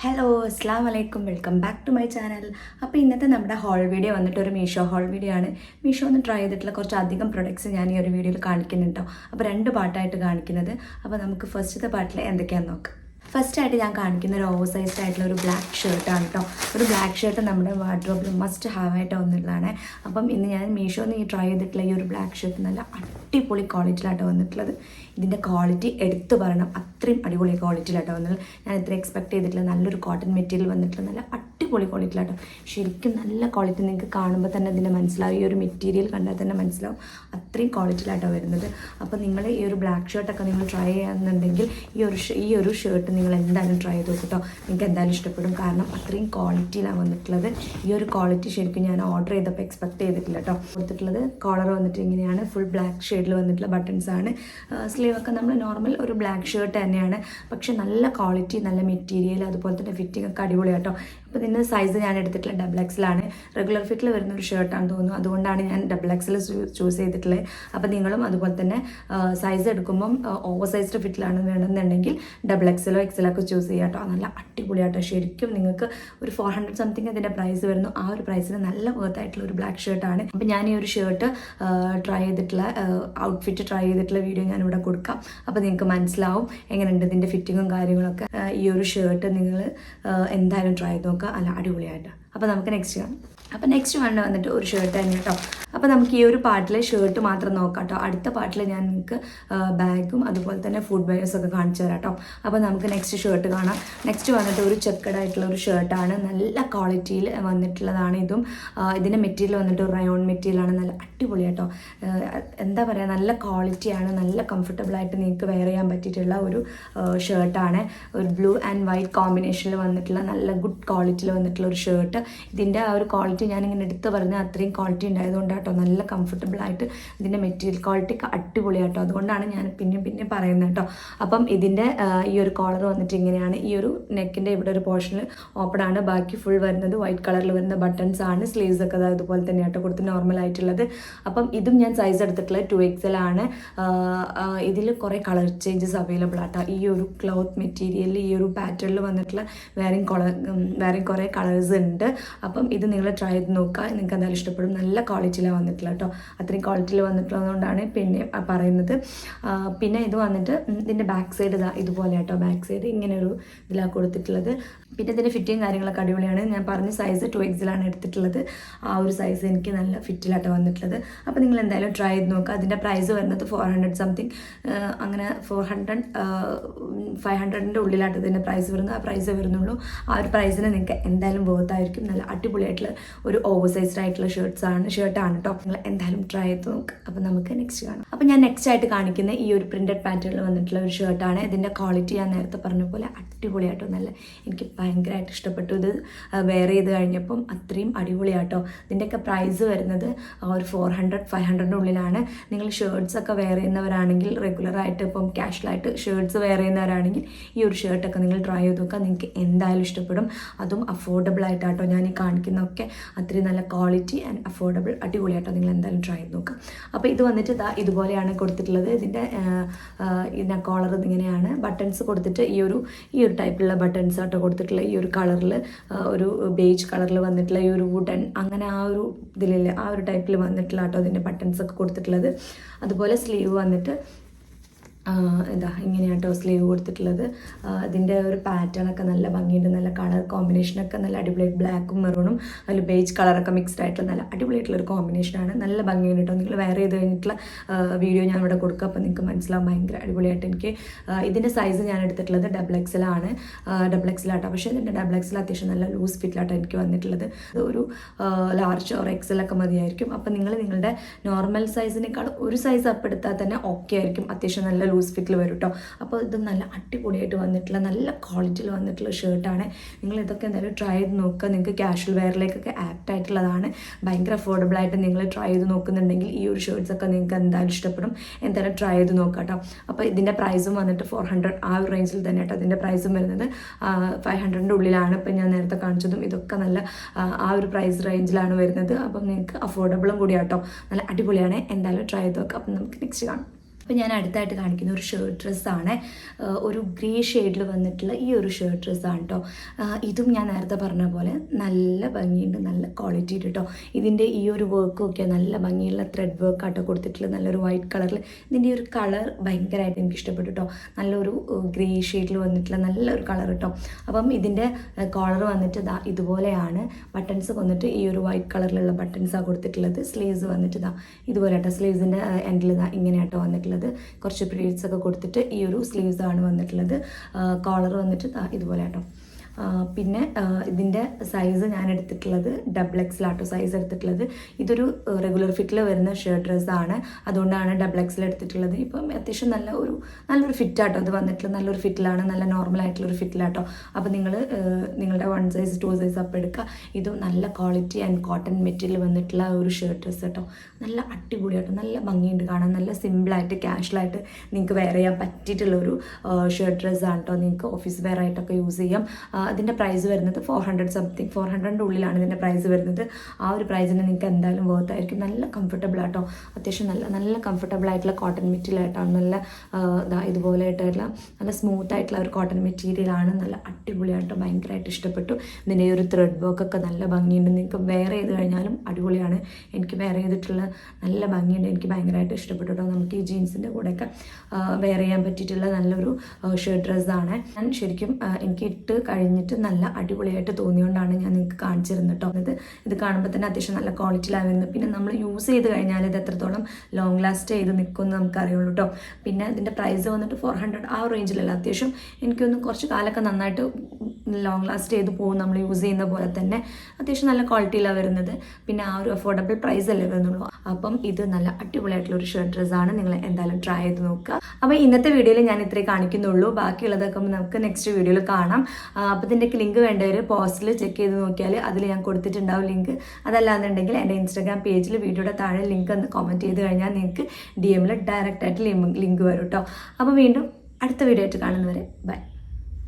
Hello അസ്സാം വലൈക്കും welcome back to my channel. അപ്പോൾ ഇന്നത്തെ നമ്മുടെ ഹോൾ വീഡിയോ വന്നിട്ട് ഒരു മീഷോ ഹോൾ വീഡിയോ ആണ്. മീഷോ ഒന്ന് ട്രൈ ചെയ്തിട്ടുള്ള കുറച്ചധികം പ്രൊഡക്ട്സ് ഞാൻ ഈ ഒരു വീഡിയോയിൽ കാണിക്കുന്നുണ്ടോ. അപ്പോൾ രണ്ട് പാർട്ടായിട്ട് കാണിക്കുന്നത്. അപ്പോൾ നമുക്ക് ഫസ്റ്റത്തെ പാർട്ടിൽ എന്തൊക്കെയാണെന്ന് നോക്കാം. ഫസ്റ്റായിട്ട് ഞാൻ കാണിക്കുന്ന ഒരു ഓവർ സൈസ്ഡ് ആയിട്ടുള്ള ഒരു ബ്ലാക്ക് ഷർട്ടാണ് കേട്ടോ. ഒരു ബ്ലാക്ക് ഷർട്ട് നമ്മുടെ വാർഡ്രോബിൽ മസ്റ്റ് ഹാവ് ആയിട്ട് വന്നിട്ടുള്ളതാണ്. അപ്പം ഇന്ന് ഞാൻ മീഷോന്ന് ഈ ട്രൈ ചെയ്തിട്ടുള്ള ഈ ഒരു ബ്ലാക്ക് ഷർട്ട് നല്ല അടിപൊളി ക്വാളിറ്റിയിലാട്ടോ വന്നിട്ടുള്ളത്. ഇതിൻ്റെ ക്വാളിറ്റി എടുത്തു പറയണം, അത്രയും അടിപൊളി ക്വാളിറ്റിയിലാട്ടോ വന്നത്. ഞാൻ ഇത്ര എക്സ്പെക്ട് ചെയ്തിട്ടില്ല. നല്ലൊരു കോട്ടൺ മെറ്റീരിയൽ വന്നിട്ടുള്ള നല്ല അടിപൊളി ക്വാളിറ്റിയിലാട്ടോ. ശരിക്കും നല്ല ക്വാളിറ്റി നിങ്ങൾക്ക് കാണുമ്പോൾ തന്നെ ഇതിൻ്റെ മനസ്സിലാവും. ഈ ഒരു മെറ്റീരിയൽ കണ്ടാൽ തന്നെ മനസ്സിലാവും അത്രയും ക്വാളിറ്റിയിലാട്ടോ വരുന്നത്. അപ്പോൾ നിങ്ങൾ ഈ ഒരു ബ്ലാക്ക് ഷർട്ടൊക്കെ നിങ്ങൾ ട്രൈ ചെയ്യാന്നുണ്ടെങ്കിൽ ഈ ഒരു ഷർട്ട് നിങ്ങൾ എന്തായാലും ട്രൈ ചെയ്ത് നോക്കിട്ടോ. നിങ്ങൾക്ക് എന്തായാലും ഇഷ്ടപ്പെടും. കാരണം അത്രയും ക്വാളിറ്റിയിലാണ് വന്നിട്ടുള്ളത്. ഈ ഒരു ക്വാളിറ്റി ശരിക്കും ഞാൻ ഓർഡർ ചെയ്തപ്പോൾ എക്സ്പെക്ട് ചെയ്തിട്ടില്ല കേട്ടോ. കൊടുത്തിട്ടുള്ളത് കോളർ വന്നിട്ട് ഇങ്ങനെയാണ്, ഫുൾ ബ്ലാക്ക് ഷെയ്ഡിൽ വന്നിട്ടുള്ള ബട്ടൺസ് ആണ്. സ്ലീവൊക്കെ നമ്മൾ നോർമൽ ഒരു ബ്ലാക്ക് ഷർട്ട് തന്നെയാണ്. പക്ഷെ നല്ല ക്വാളിറ്റി, നല്ല മെറ്റീരിയൽ, അതുപോലെ തന്നെ ഫിറ്റിംഗ് ഒക്കെ അടിപൊളിയാട്ടോ. അപ്പോൾ ഇതിൻ്റെ സൈസ് ഞാൻ എടുത്തിട്ടുള്ള XXL ആണ്. റെഗുലർ ഫിറ്റിൽ വരുന്ന ഒരു ഷർട്ടാണെന്ന് തോന്നുന്നു. അതുകൊണ്ടാണ് ഞാൻ XXL ചൂസ് ചെയ്തിട്ടുള്ളത്. അപ്പോൾ നിങ്ങളും അതുപോലെ തന്നെ സൈസ് എടുക്കുമ്പം ഓവർ സൈസ്ഡ് ഫിറ്റിലാണ് വേണമെന്നുണ്ടെങ്കിൽ XXL XL ഒക്കെ ചൂസ് ചെയ്യാം കേട്ടോ. നല്ല അടിപൊളിയാട്ടോ. ശരിക്കും നിങ്ങൾക്ക് ഒരു 400 സംതിങ് അതിൻ്റെ പ്രൈസ് വരുന്നു. ആ ഒരു പ്രൈസിന് നല്ല വർത്ത് ആയിട്ടുള്ള ഒരു ബ്ലാക്ക് ഷർട്ടാണ്. അപ്പോൾ ഞാൻ ഈ ഒരു ഷർട്ട് ട്രൈ ചെയ്തിട്ടുള്ള ഔട്ട്ഫിറ്റ് ട്രൈ ചെയ്തിട്ടുള്ള വീഡിയോ ഞാനിവിടെ കൊടുക്കാം. അപ്പോൾ നിങ്ങൾക്ക് മനസ്സിലാവും എങ്ങനെയുണ്ട് ഇതിൻ്റെ ഫിറ്റിങ്ങും കാര്യങ്ങളൊക്കെ. ഈ ഒരു ഷർട്ട് നിങ്ങൾ എന്തായാലും ട്രൈ ചെയ്ത് നോക്കുക, നല്ല അടിപൊളിയായിട്ട്. അപ്പോൾ നമുക്ക് നെക്സ്റ്റ് കാണാം. അപ്പോൾ നെക്സ്റ്റ് വന്നിട്ട് ഒരു ഷർട്ട് തന്നെ കേട്ടോ. അപ്പോൾ നമുക്ക് ഈ ഒരു പാർട്ടിലെ ഷർട്ട് മാത്രം നോക്കാം കേട്ടോ. അടുത്ത പാർട്ടിൽ ഞാൻ നിങ്ങൾക്ക് ബാഗും അതുപോലെ തന്നെ ഫുഡ് വെയർസൊക്കെ കാണിച്ചു തരാം കേട്ടോ. അപ്പോൾ നമുക്ക് നെക്സ്റ്റ് ഷർട്ട് കാണാം. നെക്സ്റ്റ് വന്നിട്ട് ഒരു ചെക്കഡ് ആയിട്ടുള്ള ഒരു ഷർട്ടാണ്. നല്ല ക്വാളിറ്റിയിൽ വന്നിട്ടുള്ളതാണ് ഇതും. ഇതിൻ്റെ മെറ്റീരിയൽ വന്നിട്ട് റയോൺ മെറ്റീരിയലാണ്. നല്ല അടിപൊളി കേട്ടോ. എന്താ പറയുക, നല്ല ക്വാളിറ്റിയാണ്. നല്ല കംഫർട്ടബിളായിട്ട് നിങ്ങൾക്ക് വെയർ ചെയ്യാൻ പറ്റിയിട്ടുള്ള ഒരു ഷർട്ടാണ്. ഒരു ബ്ലൂ ആൻഡ് വൈറ്റ് കോമ്പിനേഷനിൽ വന്നിട്ടുള്ള നല്ല ഗുഡ് ക്വാളിറ്റിയിൽ വന്നിട്ടുള്ള ഒരു ഷർട്ട്. ഇതിൻ്റെ ആ ഒരു ക്വാളിറ്റി ഞാനിങ്ങനെ എടുത്ത് പറഞ്ഞാൽ അത്രയും ക്വാളിറ്റി ഉണ്ടായതുകൊണ്ട് കേട്ടോ. നല്ല കംഫർട്ടബിളായിട്ട് ഇതിൻ്റെ മെറ്റീരിയൽ ക്വാളിറ്റി അടിപൊളിയാട്ടോ. അതുകൊണ്ടാണ് ഞാൻ പിന്നെ പറയുന്നത് കേട്ടോ. അപ്പം ഇതിൻ്റെ ഈ ഒരു കോളർ വന്നിട്ട് ഇങ്ങനെയാണ്. ഈ ഒരു നെക്കിൻ്റെ ഇവിടെ ഒരു പോർഷനിൽ ഓപ്പൺ ആണ്. ബാക്കി ഫുൾ വരുന്നത് വൈറ്റ് കളറിൽ വരുന്ന ബട്ടൺസ് ആണ്. സ്ലീവ്സ് ഒക്കെ അതുപോലെ തന്നെ ആട്ടോ കൊടുത്ത് നോർമൽ ആയിട്ടുള്ളത്. അപ്പം ഇതും ഞാൻ സൈസ് എടുത്തിട്ടുള്ളത് 2XL ആണ്. ഇതിൽ കുറേ കളർ ചേഞ്ചസ് അവൈലബിൾ ആട്ടോ. ഈ ഒരു ക്ലോത്ത് മെറ്റീരിയലിൽ ഈ ഒരു പാറ്റേണിൽ വന്നിട്ടുള്ള വേറെ കുറേ കളേഴ്സ് ഉണ്ട്. അപ്പം ഇത് നിങ്ങൾ ട്രൈ ചെയ്ത് നോക്കുക. നിങ്ങൾക്ക് എന്തായാലും ഇഷ്ടപ്പെടും. നല്ല ക്വാളിറ്റിയിലാണ് വന്നിട്ടുള്ള കേട്ടോ. അത്രയും ക്വാളിറ്റിയിൽ വന്നിട്ടുള്ളതുകൊണ്ടാണ് പിന്നെ പറയുന്നത്. പിന്നെ ഇത് വന്നിട്ട് ഇതിൻ്റെ ബാക്ക് സൈഡ് ഇതുപോലെ കേട്ടോ. ബാക്ക് സൈഡ് ഇങ്ങനെ ഒരു ഇതിലാണ് കൊടുത്തിട്ടുള്ളത്. പിന്നെ ഇതിൻ്റെ ഫിറ്റിങ് കാര്യങ്ങളൊക്കെ അടിപൊളിയാണ്. ഞാൻ പറഞ്ഞ സൈസ് 2XL ആണ് എടുത്തിട്ടുള്ളത്. ആ ഒരു സൈസ് എനിക്ക് നല്ല ഫിറ്റിലാട്ടോ വന്നിട്ടുള്ളത്. അപ്പോൾ നിങ്ങൾ എന്തായാലും ട്രൈ ചെയ്ത് നോക്കുക. അതിൻ്റെ പ്രൈസ് വരുന്നത് 400 സംതിങ്, അങ്ങനെ 400 500ൻ്റെ ഉള്ളിലായിട്ട് ഇതിൻ്റെ പ്രൈസ് വരുന്നത്. ആ പ്രൈസ് വരുന്നുള്ളൂ. ആ ഒരു പ്രൈസിന് നിങ്ങൾക്ക് എന്തായാലും വർത്തായിരിക്കും. നല്ല അടിപൊളിയായിട്ടുള്ള ഒരു ഓവർ സൈസ്ഡ് ആയിട്ടുള്ള ഷർട്ടാണ് കേട്ടോ. നിങ്ങൾ എന്തായാലും ട്രൈ ചെയ്ത് നോക്കുക. അപ്പോൾ നമുക്ക് നെക്സ്റ്റ് കാണാം. അപ്പോൾ ഞാൻ നെക്സ്റ്റ് ആയിട്ട് കാണിക്കുന്ന ഈ ഒരു പ്രിന്റഡ് പാറ്റേണിൽ വന്നിട്ടുള്ള ഒരു ഷർട്ടാണ്. ഇതിൻ്റെ ക്വാളിറ്റി ഞാൻ നേരത്തെ പറഞ്ഞ പോലെ അടിപൊളിയാട്ടോ. നല്ല എനിക്ക് ഭയങ്കരമായിട്ട് ഇഷ്ടപ്പെട്ടു. ഇത് വെയർ ചെയ്ത് കഴിഞ്ഞപ്പം അത്രയും അടിപൊളിയാട്ടോ. ഇതിൻ്റെയൊക്കെ പ്രൈസ് വരുന്നത് ഒരു 400-500ൻ്റെ ഉള്ളിലാണ്. നിങ്ങൾ ഷർട്ട്സ് ഒക്കെ വെയർ ചെയ്യുന്നവരാണെങ്കിൽ, റെഗുലറായിട്ട് ഇപ്പം കാഷ്വലായിട്ട് ഷർട്ട്സ് വെയർ ചെയ്യുന്നവരാണെങ്കിൽ ഈ ഒരു ഷർട്ടൊക്കെ നിങ്ങൾ ട്രൈ ചെയ്ത് നോക്കുക. നിങ്ങൾക്ക് എന്തായാലും ഇഷ്ടപ്പെടും. അതും അഫോർഡബിൾ ആയിട്ടാട്ടോ ഞാൻ ഈ കാണിക്കുന്നതൊക്കെ. അത്രയും നല്ല ക്വാളിറ്റി ആൻഡ് അഫോർഡബിൾ, അടിപൊളിയാട്ടോ. നിങ്ങൾ എന്തായാലും ട്രൈ ചെയ്ത് നോക്കുക. അപ്പോൾ ഇത് വന്നിട്ട് ഇതുപോലെയാണ് കൊടുത്തിട്ടുള്ളത്. ഇതിൻ്റെ കോളർ ഇങ്ങനെയാണ്. ബട്ടൺസ് കൊടുത്തിട്ട് ഈ ഒരു ടൈപ്പിലുള്ള ബട്ടൺസ് ആട്ടോ കൊടുത്തിട്ടുള്ള. ഈ ഒരു കളറിൽ ഒരു ബേജ് കളറിൽ വന്നിട്ടുള്ള ഈ ഒരു വുഡൻ അങ്ങനെ ആ ഒരു ഇതിലില്ല, ആ ഒരു ടൈപ്പിൽ വന്നിട്ടുള്ള ആട്ടോ ഇതിൻ്റെ ബട്ടൺസ് ഒക്കെ കൊടുത്തിട്ടുള്ളത്. അതുപോലെ സ്ലീവ് വന്നിട്ട് ഇങ്ങനെയാട്ടോ സ്ലീവ് കൊടുത്തിട്ടുള്ളത്. ഇതിൻ്റെ ഒരു പാറ്റേണൊക്കെ നല്ല ഭംഗിയുണ്ട്. നല്ല കളർ കോമ്പിനേഷനൊക്കെ നല്ല അടിപൊളിയായിട്ട് ബ്ലാക്കും മെറൂണും അതിൽ ബേജ് കളറൊക്കെ മിക്സ്ഡ് ആയിട്ടുള്ള നല്ല അടിപൊളിയായിട്ടുള്ള ഒരു കോമ്പിനേഷനാണ്. നല്ല ഭംഗിയുണ്ട് കേട്ടോ. നിങ്ങൾ വെയർ ചെയ്ത് കഴിഞ്ഞിട്ടുള്ള വീഡിയോ ഞാൻ ഇവിടെ കൊടുക്കുക. അപ്പോൾ നിങ്ങൾക്ക് മനസ്സിലാവും ഭയങ്കര അടിപൊളിയായിട്ട്. എനിക്ക് ഇതിൻ്റെ സൈസ് ഞാൻ എടുത്തിട്ടുള്ളത് XXL ആണ്. XXL ആട്ടോ. പക്ഷേ ഇതിൻ്റെ XXL അത്യാവശ്യം നല്ല ലൂസ് ഫിറ്റിലാട്ടോ എനിക്ക് വന്നിട്ടുള്ളത്. ഒരു ലാർജ് ഓർ XL ഒക്കെ മതിയായിരിക്കും. അപ്പോൾ നിങ്ങൾ നിങ്ങളുടെ നോർമൽ സൈസിനേക്കാൾ ഒരു സൈസ് അപ്പ് എടുത്താൽ തന്നെ ഓക്കെ ആയിരിക്കും. അത്യാവശ്യം നല്ല ലൂസ് ഫിറ്റിൽ വരും കേട്ടോ. അപ്പോൾ ഇത് നല്ല അടിപൊളിയായിട്ട് വന്നിട്ടുള്ള നല്ല ക്വാളിറ്റിയിൽ വന്നിട്ടുള്ള ഷർട്ടാണ്. നിങ്ങൾ ഇതൊക്കെ എന്തായാലും ട്രൈ ചെയ്ത് നോക്കുക. നിങ്ങൾക്ക് കാഷ്വൽ വെയറിലേക്കൊക്കെ ആപ്റ്റ് ആയിട്ടുള്ളതാണ്. ഭയങ്കര അഫോർഡബിൾ ആയിട്ട് നിങ്ങൾ ട്രൈ ചെയ്ത് നോക്കുന്നുണ്ടെങ്കിൽ ഈ ഒരു ഷർട്ട്സൊക്കെ നിങ്ങൾക്ക് എന്തായാലും ഇഷ്ടപ്പെടും. എന്തായാലും ട്രൈ ചെയ്ത് നോക്കാം കേട്ടോ. അപ്പോൾ ഇതിൻ്റെ പ്രൈസും വന്നിട്ട് 400 ആ ഒരു റേഞ്ചിൽ തന്നെ കേട്ടോ. ഇതിൻ്റെ പ്രൈസും വരുന്നത് 500ൻ്റെ ഉള്ളിലാണ്. ഇപ്പം ഞാൻ നേരത്തെ കാണിച്ചതും ഇതൊക്കെ നല്ല ആ ഒരു പ്രൈസ് റേഞ്ചിലാണ് വരുന്നത്. അപ്പം നിങ്ങൾക്ക് അഫോർഡബിളും കൂടി കേട്ടോ. നല്ല അടിപൊളിയാണ്. എന്തായാലും ട്രൈ ചെയ്ത് നോക്കാം. അപ്പം നമുക്ക് നെക്സ്റ്റ് കാണാം. അപ്പോൾ ഞാൻ അടുത്തായിട്ട് കാണിക്കുന്ന ഒരു ഷർട്ട് ഡ്രസ്സാണ്. ഒരു ഗ്രേ ഷെയ്ഡിൽ വന്നിട്ടുള്ള ഈ ഒരു ഷർട്ട് ഡ്രസ്സാണ് കേട്ടോ. ഇതും ഞാൻ നേരത്തെ പറഞ്ഞ പോലെ നല്ല ഭംഗിയുണ്ട്, നല്ല ക്വാളിറ്റി ഉണ്ട് കേട്ടോ. ഇതിൻ്റെ ഈ ഒരു വർക്കും ഒക്കെ നല്ല ഭംഗിയുള്ള ത്രെഡ് വർക്കാട്ടോ കൊടുത്തിട്ടുള്ളത്, നല്ലൊരു വൈറ്റ് കളറിൽ. ഇതിൻ്റെ ഒരു കളർ ഭയങ്കരമായിട്ട് എനിക്ക് ഇഷ്ടപ്പെട്ടു കേട്ടോ. നല്ലൊരു ഗ്രേ ഷെയ്ഡിൽ വന്നിട്ടുള്ള നല്ലൊരു കളർ കേട്ടോ. അപ്പം ഇതിൻ്റെ കോളർ വന്നിട്ട് ഇതുപോലെയാണ്. ബട്ടൺസ് വന്നിട്ട് ഈ ഒരു വൈറ്റ് കളറിലുള്ള ബട്ടൺസാണ് കൊടുത്തിട്ടുള്ളത്. സ്ലീവ്സ് വന്നിട്ട് ഇതുപോലെ കേട്ടോ. സ്ലീവ്സിൻ്റെ എൻഡിൽ ഇങ്ങനെയാട്ടോ വന്നിട്ടുള്ളത്. കുറച്ച് പ്ലീറ്റ്സ് ഒക്കെ കൊടുത്തിട്ട് ഈ ഒരു സ്ലീവ്സ് ആണ് വന്നിട്ടുള്ളത്. കോളർ വന്നിട്ട് ഇതുപോലെ കേട്ടോ. പിന്നെ ഇതിൻ്റെ സൈസ് ഞാൻ എടുത്തിട്ടുള്ളത് XXL ആട്ടോ സൈസ് എടുത്തിട്ടുള്ളത്. ഇതൊരു റെഗുലർ ഫിറ്റിൽ വരുന്ന ഷർട്ട് ഡ്രസ്സാണ്, അതുകൊണ്ടാണ് XXL എടുത്തിട്ടുള്ളത്. ഇപ്പം അത്യാവശ്യം നല്ലൊരു ഫിറ്റാട്ടോ ഇത് വന്നിട്ടുള്ളത്. നല്ലൊരു ഫിറ്റിലാണ്, നല്ല നോർമൽ ആയിട്ടുള്ളൊരു ഫിറ്റിലാട്ടോ. അപ്പോൾ നിങ്ങളുടെ 1 സൈസ് 2 സൈസ് അപ്പം എടുക്കുക. ഇതും നല്ല ക്വാളിറ്റി ആൻഡ് കോട്ടൺ മെറ്റീരിയൽ വന്നിട്ടുള്ള ഒരു ഷർട്ട് ഡ്രസ്സ് കേട്ടോ. നല്ല അടിപൊളിയാട്ടോ, നല്ല ഭംഗിയുണ്ട് കാണാൻ. നല്ല സിമ്പിളായിട്ട് കാഷ്വലായിട്ട് നിങ്ങൾക്ക് വെയർ ചെയ്യാൻ പറ്റിയിട്ടുള്ളൊരു ഷർട്ട് ഡ്രസ്സാണ് കേട്ടോ. നിങ്ങൾക്ക് ഓഫീസ് വെയർ ആയിട്ടൊക്കെ യൂസ് ചെയ്യാം. അതിൻ്റെ പ്രൈസ് വരുന്നത് 400 സംതിങ്, 400 ഉള്ളിലാണ് ഇതിൻ്റെ പ്രൈസ് വരുന്നത്. ആ ഒരു പ്രൈസിന് നിങ്ങൾക്ക് എന്തായാലും വർത്ത് ആയിരിക്കും. നല്ല കംഫർട്ടബിൾ ആട്ടോ, അത്യാവശ്യം നല്ല കംഫർട്ടബിൾ ആയിട്ടുള്ള കോട്ടൺ മെറ്റീരിയൽ ആയിട്ടാണ്. നല്ല ഇതുപോലെ ആയിട്ടുള്ള നല്ല സ്മൂത്ത് ആയിട്ടുള്ള ഒരു കോട്ടൺ മെറ്റീരിയലാണ്. നല്ല അടിപൊളിയായിട്ടോ, ഭയങ്കരമായിട്ട് ഇഷ്ടപ്പെട്ടു. ഇതിൻ്റെ ഒരു ത്രെഡ് വർക്കൊക്കെ നല്ല ഭംഗിയുണ്ട്. നിങ്ങൾക്ക് വെയർ ചെയ്ത് കഴിഞ്ഞാലും അടിപൊളിയാണ്. എനിക്ക് വെയർ ചെയ്തിട്ടുള്ള നല്ല ഭംഗിയുണ്ട്, എനിക്ക് ഭയങ്കരമായിട്ട് ഇഷ്ടപ്പെട്ടു കേട്ടോ. നമുക്ക് ഈ ജീൻസിൻ്റെ കൂടെയൊക്കെ വെയർ ചെയ്യാൻ പറ്റിയിട്ടുള്ള നല്ലൊരു ഷർട്ട് ഡ്രസ്സാണ്. ഞാൻ ശരിക്കും എനിക്ക് ഇട്ട് കഴിഞ്ഞിട്ട് നല്ല അടിപൊളിയായിട്ട് തോന്നിയോണ്ടാണ് ഞാൻ നിങ്ങൾക്ക് കാണിച്ചിരുന്നത് കേട്ടോ. ഇത് കാണുമ്പോൾ തന്നെ അത്യാവശ്യം നല്ല ക്വാളിറ്റിയിലാണ് വരുന്നത്. പിന്നെ നമ്മൾ യൂസ് ചെയ്ത് കഴിഞ്ഞാൽ ഇത് എത്രത്തോളം ലോങ് ലാസ്റ്റ് ചെയ്ത് നിൽക്കുമെന്ന് നമുക്കറിയുള്ളൂ കേട്ടോ. പിന്നെ ഇതിൻ്റെ പ്രൈസ് വന്നിട്ട് 400 ആ റേഞ്ചിലല്ല, അത്യാവശ്യം എനിക്കൊന്ന് കുറച്ച് കാലമൊക്കെ നന്നായിട്ട് ലോങ് ലാസ്റ്റ് ചെയ്ത് പോകും നമ്മൾ യൂസ് ചെയ്യുന്ന പോലെ തന്നെ. അത്യാവശ്യം നല്ല ക്വാളിറ്റിയിലാണ് വരുന്നത്. പിന്നെ ആ ഒരു അഫോർഡബിൾ പ്രൈസ് അല്ലേ വരുന്നുള്ളൂ. അപ്പം ഇത് നല്ല അടിപൊളിയായിട്ടുള്ള ഒരു ഷർട്ട് ഡ്രസ്സാണ്. നിങ്ങൾ എന്തായാലും ട്രൈ ചെയ്ത് നോക്കുക. അപ്പോൾ ഇന്നത്തെ വീഡിയോയിൽ ഞാൻ ഇത്രേ കാണിക്കുന്നുള്ളൂ. ബാക്കിയുള്ളതൊക്കെ നമുക്ക് നെക്സ്റ്റ് വീഡിയോയിൽ കാണാം. അപ്പോൾ ഇതിൻ്റെ ലിങ്ക് വേണ്ടവർ പോസ്റ്റിൽ ചെക്ക് ചെയ്ത് നോക്കിയാൽ അതിൽ ഞാൻ കൊടുത്തിട്ടുണ്ടാവും ലിങ്ക്. അതല്ലാന്നുണ്ടെങ്കിൽ എൻ്റെ ഇൻസ്റ്റാഗ്രാം പേജിൽ വീഡിയോയുടെ താഴെ ലിങ്ക് ഒന്ന് കമൻറ്റ് ചെയ്ത് കഴിഞ്ഞാൽ നിങ്ങൾക്ക് DM ഡയറക്റ്റായിട്ട് ലിങ്ക് വരും കേട്ടോ. അപ്പോൾ വീണ്ടും അടുത്ത വീഡിയോ ആയിട്ട് കാണുന്നവരെ ബൈ.